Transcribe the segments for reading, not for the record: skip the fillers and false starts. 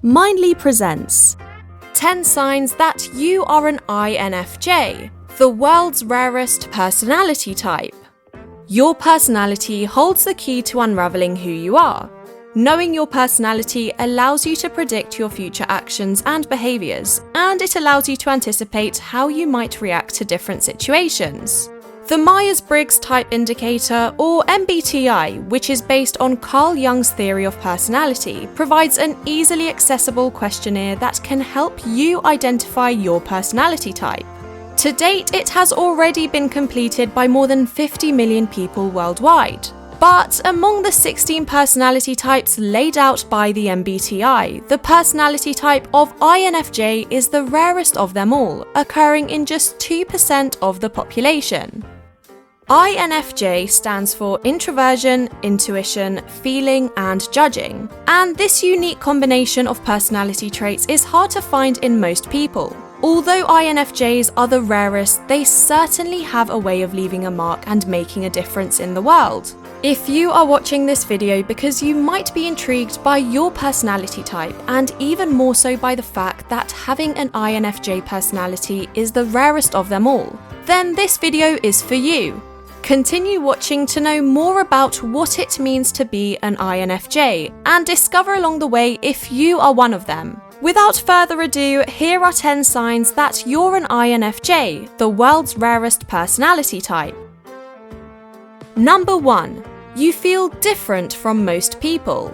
Mindly presents 10 signs that you are an INFJ, the world's rarest personality type. Your personality holds the key to unraveling who you are. Knowing your personality allows you to predict your future actions and behaviors, and it allows you to anticipate how you might react to different situations. The MYERS-BRIGGS Type Indicator, or MBTI, which is based on Carl Jung's theory of personality, provides an easily accessible questionnaire that can help you identify your personality type. To date, it has already been completed by more than 50 million people worldwide. But among the 16 personality types laid out by the MBTI, the personality type of INFJ is the rarest of them all, occurring in just 2% of the population. INFJ stands for Introversion, Intuition, Feeling, and Judging, and this unique combination of personality traits is hard to find in most people. Although INFJs are the rarest, they certainly have a way of leaving a mark and making a difference in the world. If you are watching this video because you might be intrigued by your personality type, and even more so by the fact that having an INFJ personality is the rarest of them all, then this video is for you. Continue watching to know more about what it means to be an INFJ and discover along the way if you are one of them. Without further ado, here are 10 signs that you're an INFJ, the world's rarest personality type. Number 1. You feel different from most people.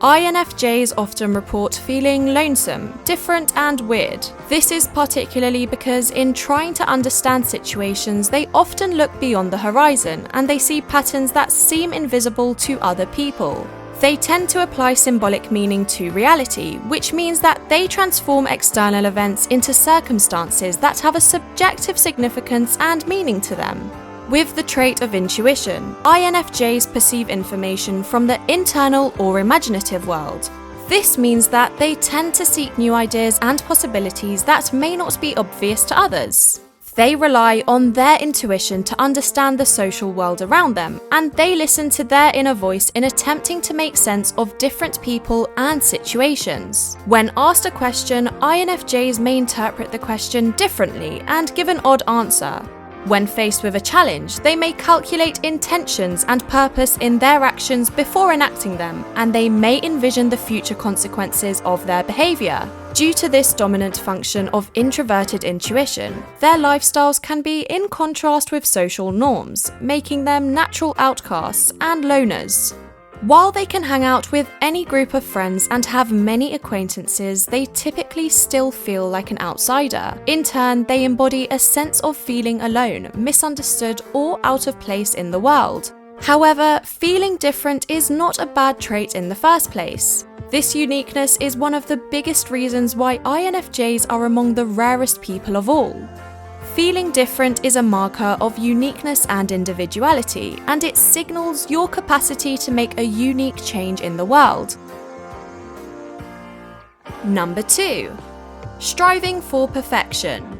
INFJs often report feeling lonesome, different, and weird. This is particularly because in trying to understand situations, they often look beyond the horizon and they see patterns that seem invisible to other people. They tend to apply symbolic meaning to reality, which means that they transform external events into circumstances that have a subjective significance and meaning to them. With the trait of intuition, INFJs perceive information from the internal or imaginative world. This means that they tend to seek new ideas and possibilities that may not be obvious to others. They rely on their intuition to understand the social world around them, and they listen to their inner voice in attempting to make sense of different people and situations. When asked a question, INFJs may interpret the question differently and give an odd answer. When faced with a challenge, they may calculate intentions and purpose in their actions before enacting them, and they may envision the future consequences of their behavior. Due to this dominant function of introverted intuition, their lifestyles can be in contrast with social norms, making them natural outcasts and loners. While they can hang out with any group of friends and have many acquaintances, they typically still feel like an outsider. In turn, they embody a sense of feeling alone, misunderstood, or out of place in the world. However, feeling different is not a bad trait in the first place. This uniqueness is one of the biggest reasons why INFJs are among the rarest people of all. Feeling different is a marker of uniqueness and individuality, and it signals your capacity to make a unique change in the world. Number 2. Striving for perfection.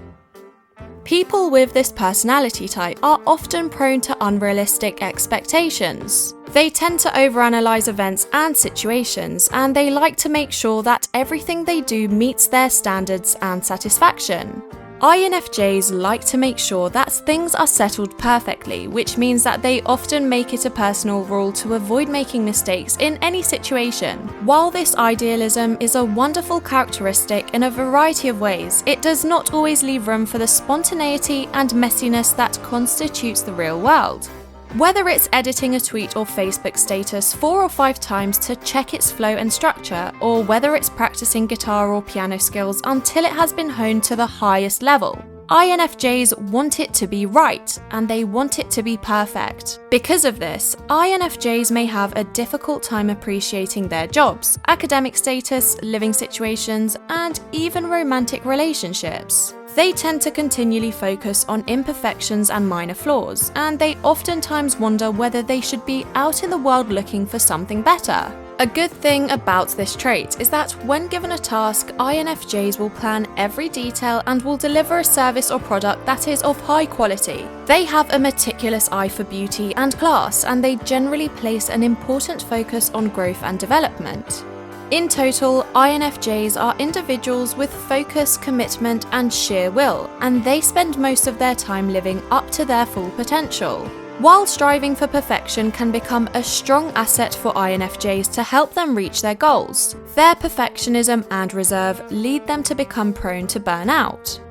People with this personality type are often prone to unrealistic expectations. They tend to overanalyze events and situations, and they like to make sure that everything they do meets their standards and satisfaction. INFJs like to make sure that things are settled perfectly, which means that they often make it a personal rule to avoid making mistakes in any situation. While this idealism is a wonderful characteristic in a variety of ways, it does not always leave room for the spontaneity and messiness that constitutes the real world. Whether it's editing a tweet or Facebook status 4 or 5 times to check its flow and structure, or whether it's practicing guitar or piano skills until it has been honed to the highest level, INFJs want it to be right, and they want it to be perfect. Because of this, INFJs may have a difficult time appreciating their jobs, academic status, living situations, and even romantic relationships. They tend to continually focus on imperfections and minor flaws, and they oftentimes wonder whether they should be out in the world looking for something better. A good thing about this trait is that when given a task, INFJs will plan every detail and will deliver a service or product that is of high quality. They have a meticulous eye for beauty and class, and they generally place an important focus on growth and development. In total, INFJs are individuals with focus, commitment, and sheer will, and they spend most of their time living up to their full potential. While striving for perfection can become a strong asset for INFJs to help them reach their goals, their perfectionism and reserve lead them to become prone to burnout.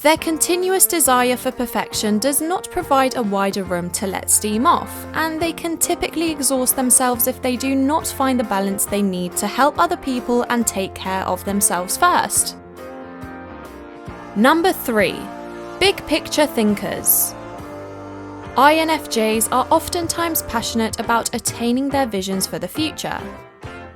Their continuous desire for perfection does not provide a wider room to let steam off, and they can typically exhaust themselves if they do not find the balance they need to help other people and take care of themselves first. Number 3. Big picture thinkers. INFJs are oftentimes passionate about attaining their visions for the future.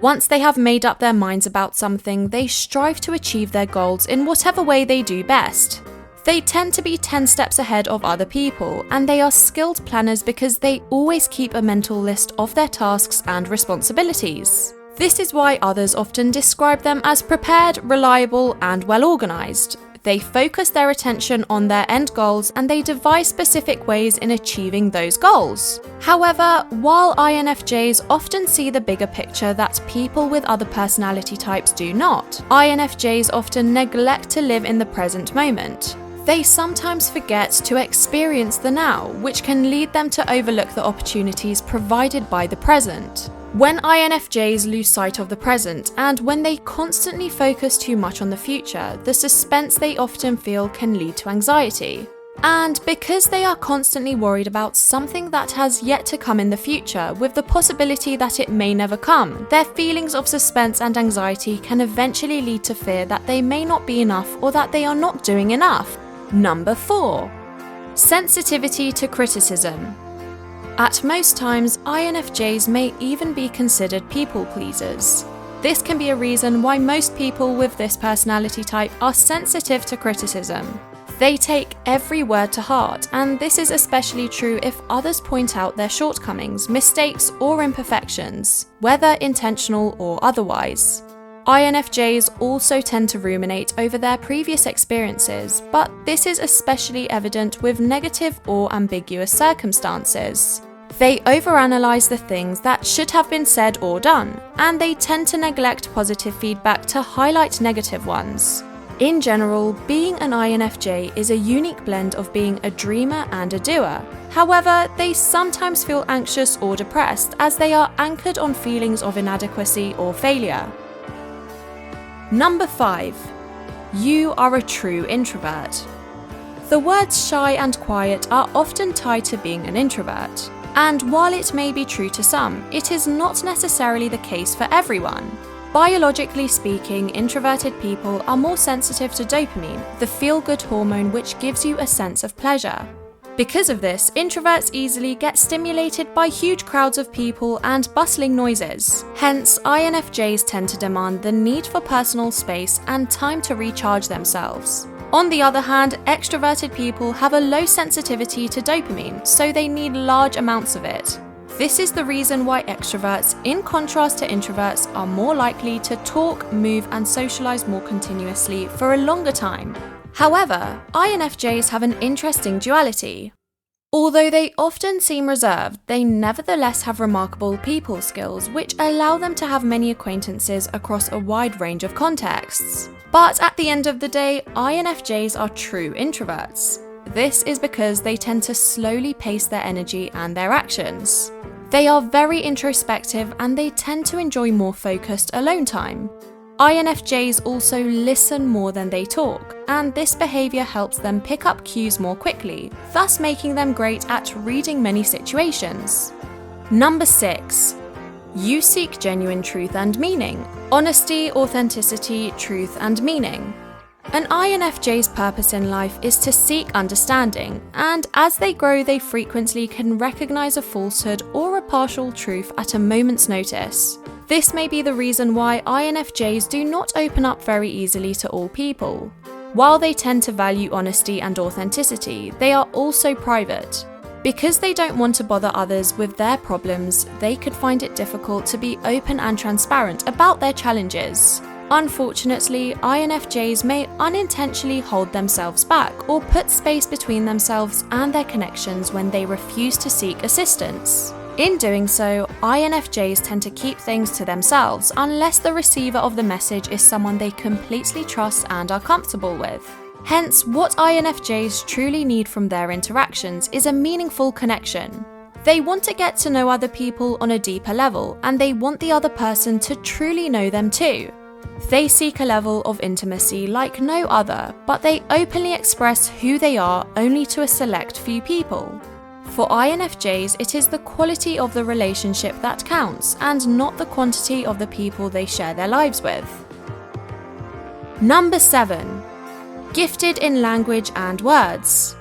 Once they have made up their minds about something, they strive to achieve their goals in whatever way they do best. They tend to be 10 steps ahead of other people, and they are skilled planners because they always keep a mental list of their tasks and responsibilities. This is why others often describe them as prepared, reliable, and well organized. They focus their attention on their end goals and they devise specific ways in achieving those goals. However, while INFJs often see the bigger picture that people with other personality types do not, INFJs often neglect to live in the present moment. They sometimes forget to experience the now, which can lead them to overlook the opportunities provided by the present. When INFJs lose sight of the present and when they constantly focus too much on the future, the suspense they often feel can lead to anxiety. And because they are constantly worried about something that has yet to come in the future, with the possibility that it may never come, their feelings of suspense and anxiety can eventually lead to fear that they may not be enough or that they are not doing enough. Number 4. Sensitivity to criticism. At most times, INFJs may even be considered people pleasers. This can be a reason why most people with this personality type are sensitive to criticism. They take every word to heart, and this is especially true if others point out their shortcomings, mistakes, or imperfections, whether intentional or otherwise. INFJs also tend to ruminate over their previous experiences, but this is especially evident with negative or ambiguous circumstances. They overanalyze the things that should have been said or done, and they tend to neglect positive feedback to highlight negative ones. In general, being an INFJ is a unique blend of being a dreamer and a doer. However, they sometimes feel anxious or depressed as they are anchored on feelings of inadequacy or failure. Number 5. You are a true introvert. The words shy and quiet are often tied to being an introvert. And while it may be true to some, it is not necessarily the case for everyone. Biologically speaking, introverted people are more sensitive to dopamine, the feel-good hormone which gives you a sense of pleasure. Because of this, introverts easily get stimulated by huge crowds of people and bustling noises. Hence, INFJs tend to demand the need for personal space and time to recharge themselves. On the other hand, extroverted people have a low sensitivity to dopamine, so they need large amounts of it. This is the reason why extroverts, in contrast to introverts, are more likely to talk, move, and socialize more continuously for a longer time. However, INFJs have an interesting duality. Although they often seem reserved, they nevertheless have remarkable people skills which allow them to have many acquaintances across a wide range of contexts. But at the end of the day, INFJs are true introverts. This is because they tend to slowly pace their energy and their actions. They are very introspective and they tend to enjoy more focused alone time. INFJs also listen more than they talk, and this behavior helps them pick up cues more quickly, thus making them great at reading many situations. Number 6. You seek genuine truth and meaning. Honesty, authenticity, truth and meaning. An INFJ's purpose in life is to seek understanding, and as they grow they frequently can recognize a falsehood or a partial truth at a moment's notice. This may be the reason why INFJs do not open up very easily to all people. While they tend to value honesty and authenticity, they are also private. Because they don't want to bother others with their problems, they could find it difficult to be open and transparent about their challenges. Unfortunately, INFJs may unintentionally hold themselves back or put space between themselves and their connections when they refuse to seek assistance. In doing so, INFJs tend to keep things to themselves unless the receiver of the message is someone they completely trust and are comfortable with. Hence, what INFJs truly need from their interactions is a meaningful connection. They want to get to know other people on a deeper level, and they want the other person to truly know them too. They seek a level of intimacy like no other, but they openly express who they are only to a select few people. For INFJs, it is the quality of the relationship that counts, and not the quantity of the people they share their lives with. Number 7. Gifted in language and words.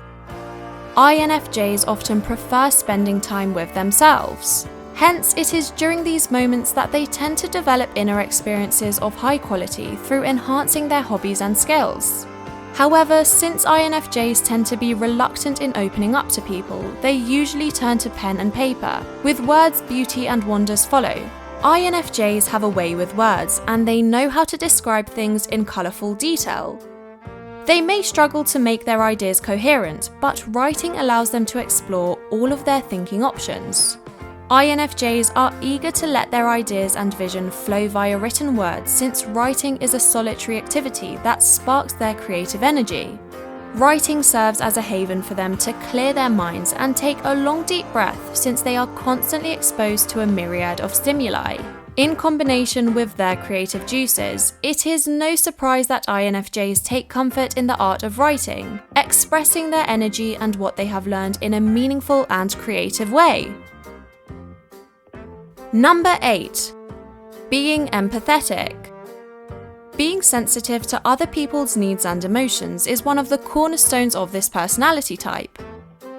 INFJs often prefer spending time with themselves. Hence, it is during these moments that they tend to develop inner experiences of high quality through enhancing their hobbies and skills. However, since INFJs tend to be reluctant in opening up to people, they usually turn to pen and paper, with words, beauty and wonders follow. INFJs have a way with words, and they know how to describe things in colourful detail. They may struggle to make their ideas coherent, but writing allows them to explore all of their thinking options. INFJs are eager to let their ideas and vision flow via written words, since writing is a solitary activity that sparks their creative energy. Writing serves as a haven for them to clear their minds and take a long deep breath, since they are constantly exposed to a myriad of stimuli. In combination with their creative juices, it is no surprise that INFJs take comfort in the art of writing, expressing their energy and what they have learned in a meaningful and creative way. Number 8. Being empathetic. Being sensitive to other people's needs and emotions is one of the cornerstones of this personality type.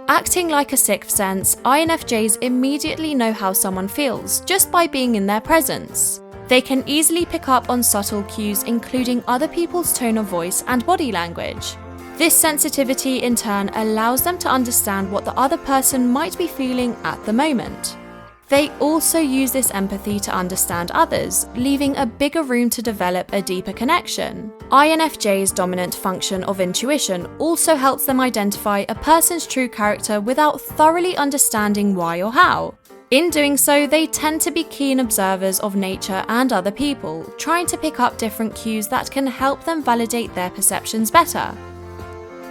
Acting like a sixth sense, INFJs immediately know how someone feels just by being in their presence. They can easily pick up on subtle cues, including other people's tone of voice and body language. This sensitivity in turn allows them to understand what the other person might be feeling at the moment. They also use this empathy to understand others, leaving a bigger room to develop a deeper connection. INFJ's dominant function of intuition also helps them identify a person's true character without thoroughly understanding why or how. In doing so, they tend to be keen observers of nature and other people, trying to pick up different cues that can help them validate their perceptions better.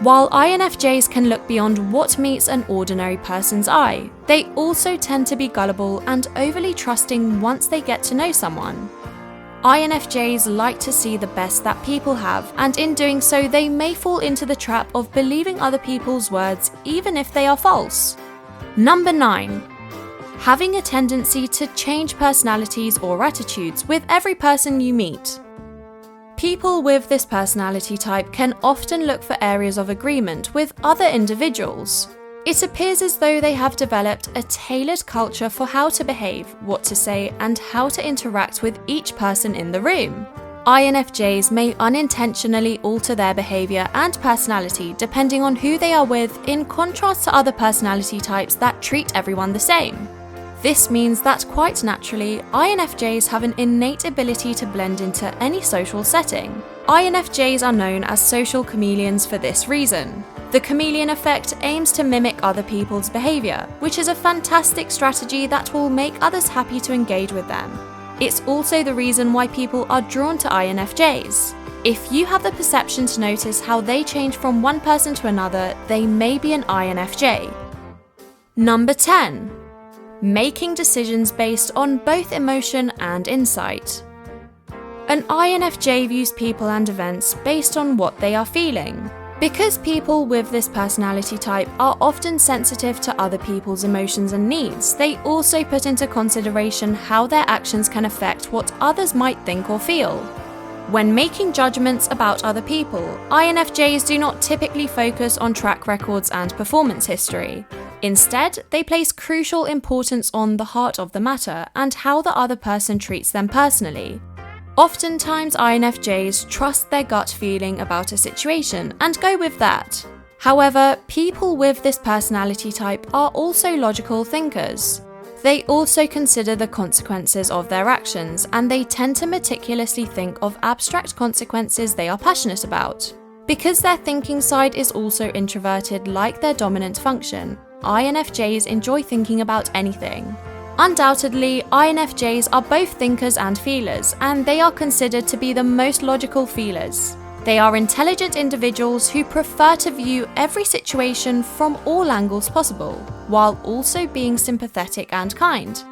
While INFJs can look beyond what meets an ordinary person's eye, they also tend to be gullible and overly trusting once they get to know someone. INFJs like to see the best that people have, and in doing so they may fall into the trap of believing other people's words even if they are false. Number 9. Having a tendency to change personalities or attitudes with every person you meet. People with this personality type can often look for areas of agreement with other individuals. It appears as though they have developed a tailored culture for how to behave, what to say, and how to interact with each person in the room. INFJs may unintentionally alter their behavior and personality depending on who they are with, in contrast to other personality types that treat everyone the same. This means that quite naturally, INFJs have an innate ability to blend into any social setting. INFJs are known as social chameleons for this reason. The chameleon effect aims to mimic other people's behavior, which is a fantastic strategy that will make others happy to engage with them. It's also the reason why people are drawn to INFJs. If you have the perception to notice how they change from one person to another, they may be an INFJ. Number 10. Making decisions based on both emotion and insight. An INFJ views people and events based on what they are feeling. Because people with this personality type are often sensitive to other people's emotions and needs, they also put into consideration how their actions can affect what others might think or feel. When making judgments about other people, INFJs do not typically focus on track records and performance history. Instead, they place crucial importance on the heart of the matter and how the other person treats them personally. Oftentimes, INFJs trust their gut feeling about a situation and go with that. However, people with this personality type are also logical thinkers. They also consider the consequences of their actions, and they tend to meticulously think of abstract consequences they are passionate about. Because their thinking side is also introverted like their dominant function, INFJs enjoy thinking about anything. Undoubtedly, INFJs are both thinkers and feelers, and they are considered to be the most logical feelers. They are intelligent individuals who prefer to view every situation from all angles possible, while also being sympathetic and kind.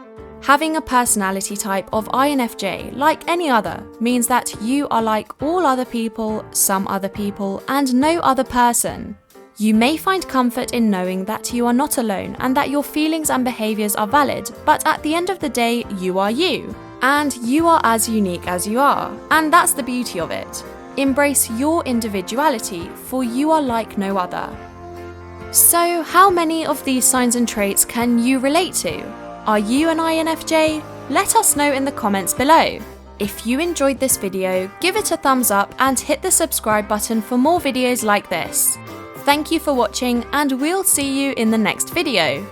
Having a personality type of INFJ, like any other, means that you are like all other people, some other people, and no other person. You may find comfort in knowing that you are not alone and that your feelings and behaviours are valid, but at the end of the day, you are you. And you are as unique as you are. And that's the beauty of it. Embrace your individuality, for you are like no other. So, how many of these signs and traits can you relate to? Are you an INFJ? Let us know in the comments below. If you enjoyed this video, give it a thumbs up and hit the subscribe button for more videos like this. Thank you for watching, and we'll see you in the next video.